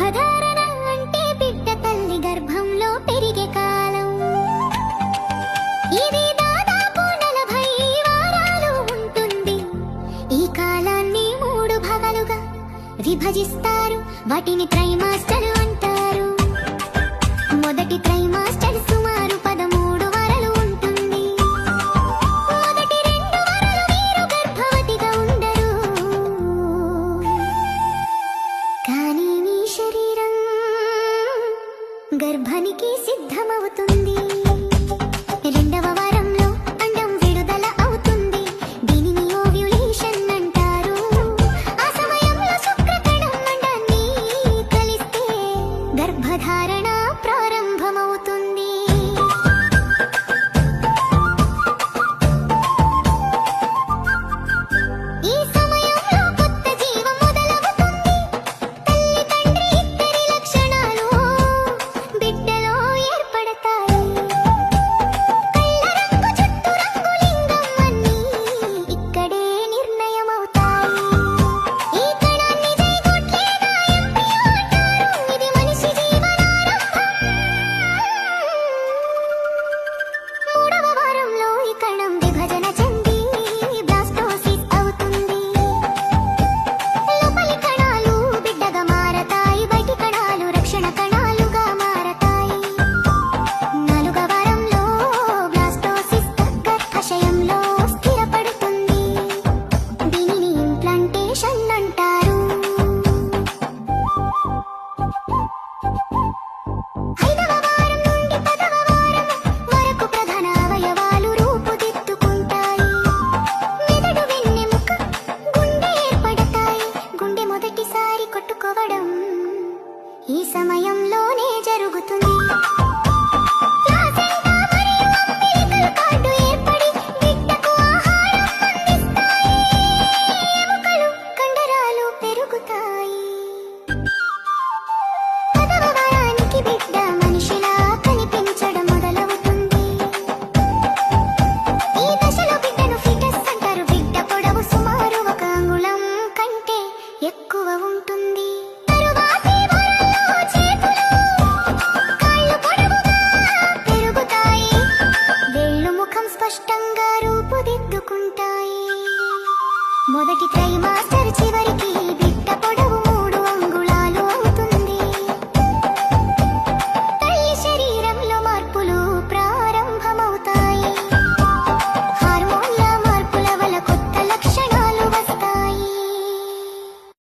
గర్భధారణ అంటే బిడ్డ తల్లి గర్భంలో పెరిగే కాలం. ఇది దాదాపు 40 వారాలు ఉంటుంది. ఈ కాలాన్ని 3 భాగాలుగా విభజిస్తారు. వాటిని త్రైమాస్టర్ అంటారు. మొదటి త్రైమాస్టర్ సుమారు 13 వారాలు ఉంటుంది. మొదటి 2 వారాలు మీరు గర్భవతిగా ఉండరు. కానీ మీ శరీరం గర్భానికి సిద్ధమవుతుంది. 2వ వారంలో అండం విడుదల అవుతుంది. దీనిని ఓవ్యులేషన్ అంటారు. ఆ సమయంలో శుక్రకణం అండాన్ని కలిస్తే గర్భధారణ ప్రారంభమవుతుంది. ఈ సమయంలో కొత్త జీవం మొదలవుతుంది. తల్లి తండ్రి ఇద్దరి లక్షణాలు బిడ్డలో ఏర్పడతాయి. కళ్ళ రంగు, జుట్టు రంగు, లింగం అన్నీ ఇక్కడే నిర్ణయమవుతాయి. ఈ కణాన్ని జైగోట్ లేదా ఎంబ్రియో అంటారు. ఇది మనిషి జీవనారంభం. 3వ వారంలో ఈ కణం విభజన చెంది బ్లాస్టోసిస్ అవుతుంది. లోపలి కణాలు బిడ్డగా మారతాయి. బయటి కణాలు రక్షణ కణాలుగా మారతాయి. 4వ వారంలో బ్లాస్టోసిస్ గర్భాశయంలో స్థిరపడుతుంది. దీనిని ఇంప్లాంటేషన్ అంటారు. 5వ వారం నుండి 10వ వారం వరకు ప్రధాన అవయవాలు రూపుదిద్దుకుంటాయి. మెదడు, వెన్నెముక, గుండె ఏర్పడతాయి. గుండె మొదటిసారి కొట్టుకోవడం ఈ సమయంలోనే జరుగుతుంది. ప్లాసెంటా మరియు అంబిలికల్ కార్డు ఏర్పడి బిడ్డకు ఆహారం అందిస్తాయి. ఎముకలు, కండరాలు పెరుగుతాయి. 10వ వారానికి బిడ్డ మనిషిలా కనిపించడం మొదలవుతుంది. ఈ దశలో బిడ్డను ఫీటస్ అంటారు. బిడ్డ పొడవు సుమారు 1 అంగుళం కంటే ఎక్కువ ఉంటుంది. తరువాతి వారంలో చేతులు, కాళ్ళు పొడవుగా పెరుగుతాయి. వేళ్ళు, ముఖం స్పష్టంగా రూపుదిద్దుకుంటాయి. మొదటి త్రైమాస్టర్